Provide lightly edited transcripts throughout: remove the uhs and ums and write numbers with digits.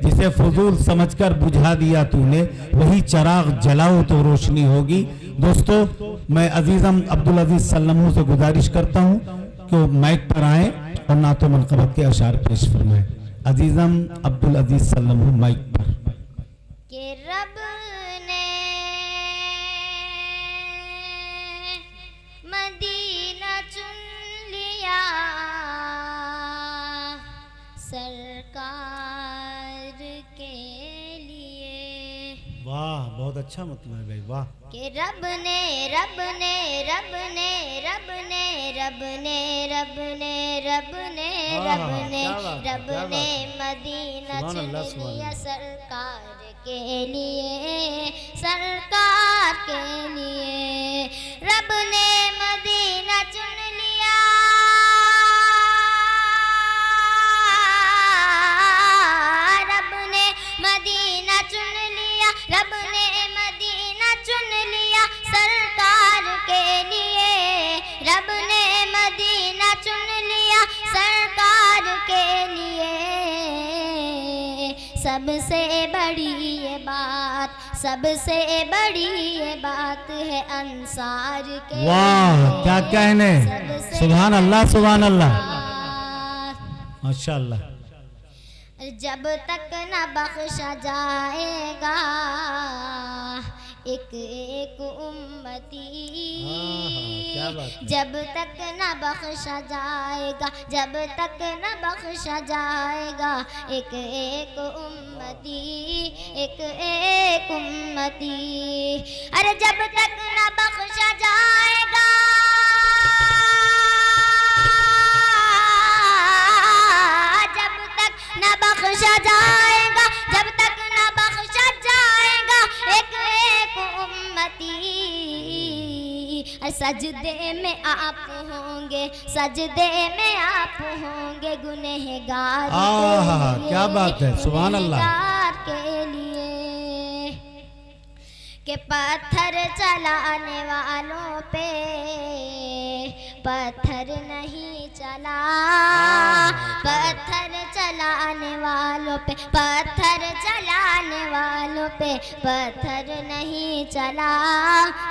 जिसे फजूल समझकर बुझा दिया तूने, वही चराग जलाओ तो रोशनी होगी। दोस्तों, मैं अजीज़म अब्दुल अजीज सल्लमू से गुजारिश करता हूँ कि वो माइक पर आए और नातो मनक़बत के अशार पेश फरमाएं। अजीज़म अब्दुल अजीज सल्लमू माइक पर। कि रब ने मदीना चुन लिया सरकार के लिए। वाह, बहुत अच्छा मतलब है भाई, वाह। कि रब ने रब ने रब ने रब ने रब ने रब ने रब ने रब ने रब ने मदीना चुन लिया सरकार के लिए, सरकार के लिए। रब ने मदीना चुन लिया, रब ने मदीना चुन लिया, रब ने मदीना चुन लिया सरकार के लिए। रब ने मदीना चुन लिया सरकार के लिए। सबसे बड़ी ये बात, सबसे बड़ी ये बात है अंसार के। वाह, क्या कहने, सुभान अल्लाह, सुभान अल्लाह, माशाअल्लाह। जब तक न बख्शा जाएगा एक एक उम्मती, जब तक न बख्शा जाएगा, जब तक न बख्शा जाएगा एक एक उम्मती, एक एक उम्मती। अरे जब तक न बख्शा जाएगा, जब तक न बख्शा जाएगा, जब तक न बख्शा जाएगा एक एक उम्मती। सजदे में आप होंगे, सजदे में आप होंगे गुनहगार के लिए, क्या बात है, सुभान अल्लाह। के लिए कि पत्थर चलाने वालों पे पत्थर नहीं चला, पत्थर चलाने वालों पे, पत्थर चलाने वालों पे पत्थर नहीं चला,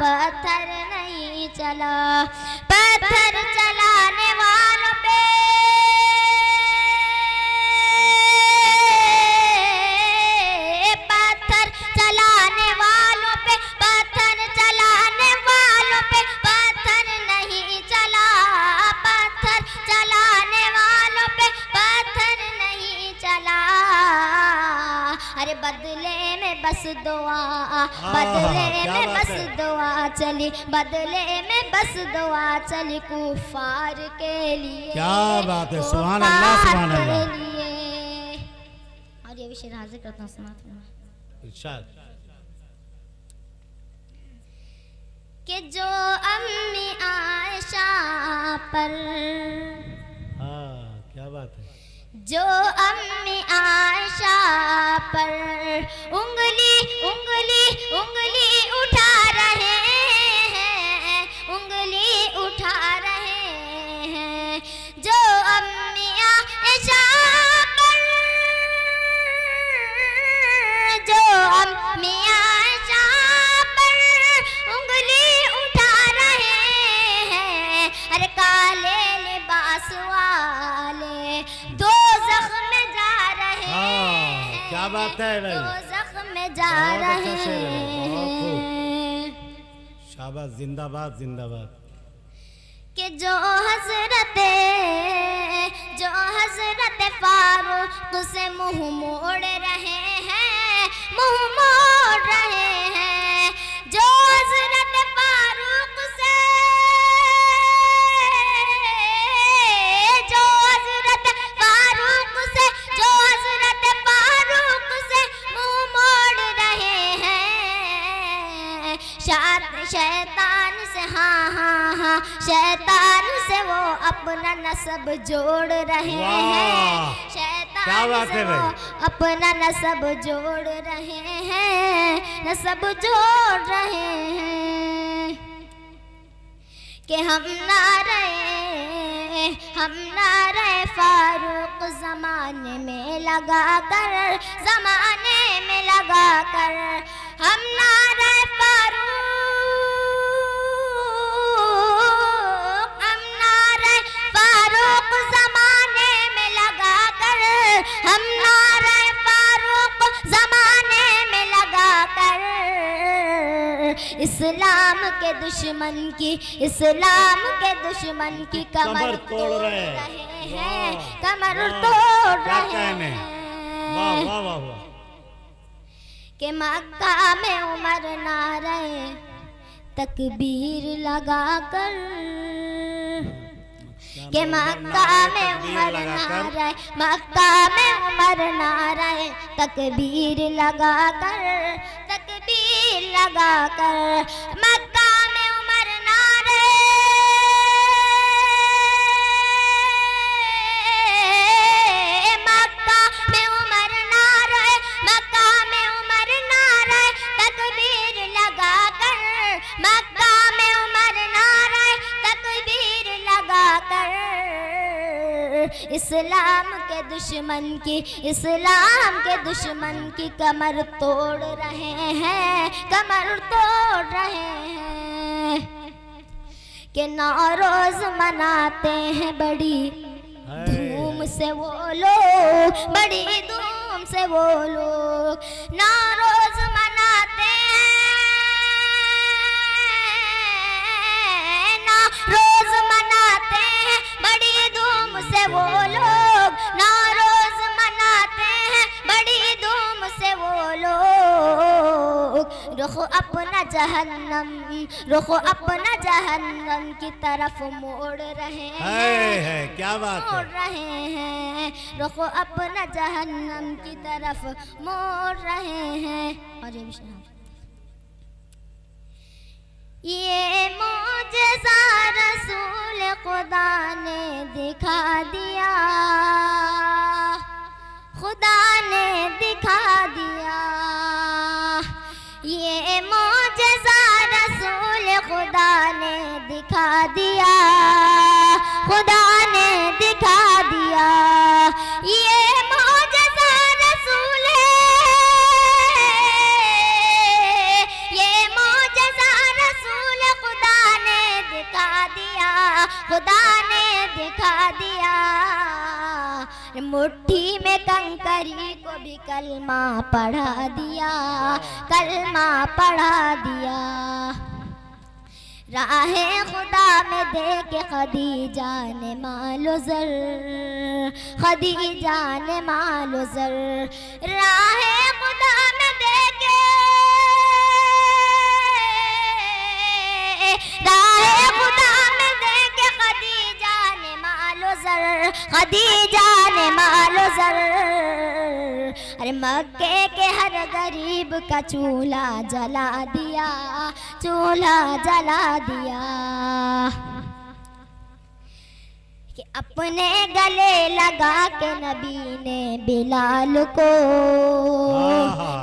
पत्थर नहीं चला। पत्थर चलाने वालों पे पत्थर चलाने वालों पे, पत्थर चलाने वालों पे पत्थर नहीं चला, पत्थर चलाने वालों पे पत्थर नहीं चला। अरे बदले में बस दुआ, बदले में बस दुआ चली, बदले में बस दुआ चली कुफार के लिए। क्या बात है, सुभान अल्लाह, सुभान अल्लाह। और ये भी शेर हाजिर करता हूँ, समाप्त इरशाद। कि जो अम्मी आयशा पर, क्या बात है, जो अम्मी आयशा पर उंगली उंगली उंगली उठा रहे हैं, उंगली उठा रहे हैं। जो अम्मी आयशा पर, जो अम्मी आयशा पर उंगली उठा रहे हैं। अरे काले लिबास वाले दो जख्म जा रहे हैं, क्या बात है भाई, दो जख्म जा रहे हैं। शाबाश, जिंदाबाद जिंदाबाद। कि जो हजरत फारूक से मुंह मोड़ रहे हैं, मुंह मोड़ रहे हैं। जो हजरत फारूक से, जो हजरत फारूक से, जो हजरत फारूक से मुंह मोड़ रहे हैं। शैतान से, हाँ हाँ हाँ, शैतान से वो अपना नस्ब जोड़ रहे हैं। शैतान से वो अपना नस्ब जोड़ रहे हैं, नस्ब जोड़ रहे हैं। कि हम ना रहे फारूक जमाने में लगा कर, जमाने में लगा कर। हम नारे फारूक, हम नारे फारूक जमाने में लगा कर, हम नारे फारूक जमाने में लगा कर। इस्लाम के दुश्मन की, इस्लाम के दुश्मन की कमर तोड़ रहे हैं, कमर तोड़ रहे हैं। वाह वाह वाह वाह। कि मक्का में उमर नारे तकबीर लगा कर, कि मक्का में उमर नारे, मक्का में उमर नारे तकबीर लगा कर, तकबीर लगा कर। मक्का में उमर नारे, मक्का में उमर नारे, मक्का में उमर नारे तकबीर लगा कर, मक्का में उमर नारे तकबीर लगा कर। इस्लाम के दुश्मन की, इस्लाम के दुश्मन की कमर तोड़ रहे हैं, कमर तोड़ रहे हैं। कि नौरोज मनाते हैं बड़ी धूम से वो लोग, बड़ी धूम से वो लोग नौरोज मनाते हैं, नौरोज मनाते हैं बड़ी धूम से वो लोग, नौरोज मनाते हैं बड़ी धूम से वो लोग। रुख अपना जहन्नम, रुख अपना जहन्नम की तरफ मोड़ रहे हैं, क्या बात मोड़ रहे हैं, रुख अपना जहन्नम की तरफ मोड़ रहे हैं। और ये मोजज़ा रसूल खुदा ने दिखा दिया, खुदा ने दिखा दिया। ये मोजज़ा रसूल खुदा ने दिखा दिया, खुदा ने दिखा दिया। ये मोजज़ा रसूल है, ये मोजज़ा रसूल खुदा ने दिखा दिया, खुदा ने दिखा दिया। मुट्ठी में कंकरी को भी कलमा पढ़ा दिया, कलमा पढ़ा दिया। राहे खुदा में दे के खदीजा ने मालो ज़र, खदीजा ने मालो ज़र। राहे खुदा में दे के, राहे खुदा में दे के खदीजा ने मालो ज़र, खदीजा ने मालो ज़र। अरे मक्के के हर गरीब का चूल्हा जला दिया, चूल्हा जला दिया। कि अपने गले लगा के नबी ने बिलाल को,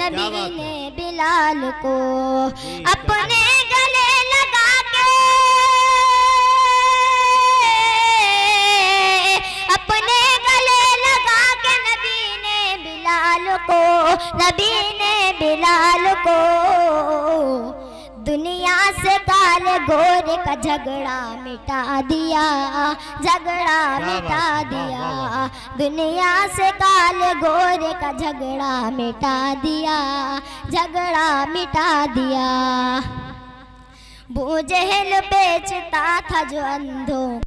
नबी ने बिलाल को अपने गले लगा के, अपने गले लगा के नबी ने बिलाल को, नबी ने बिलाल को दुनिया से काले गोरे का झगड़ा मिटा दिया, झगड़ा मिटा दिया। दुनिया से काले गोरे का झगड़ा मिटा दिया, झगड़ा मिटा दिया। अबू जहल बेचता था जो अंधों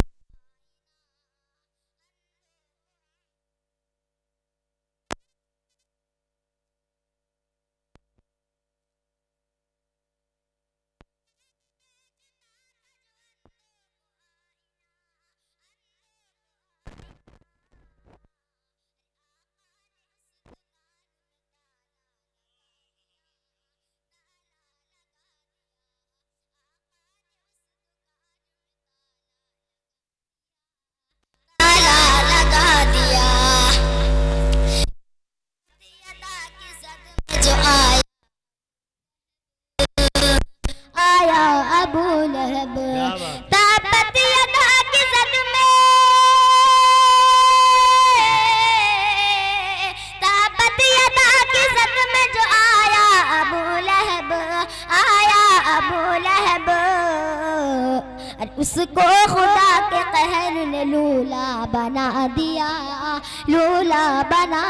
अबू लहब, और उसको खुदा के कहर ने लूला बना दिया, लूला बना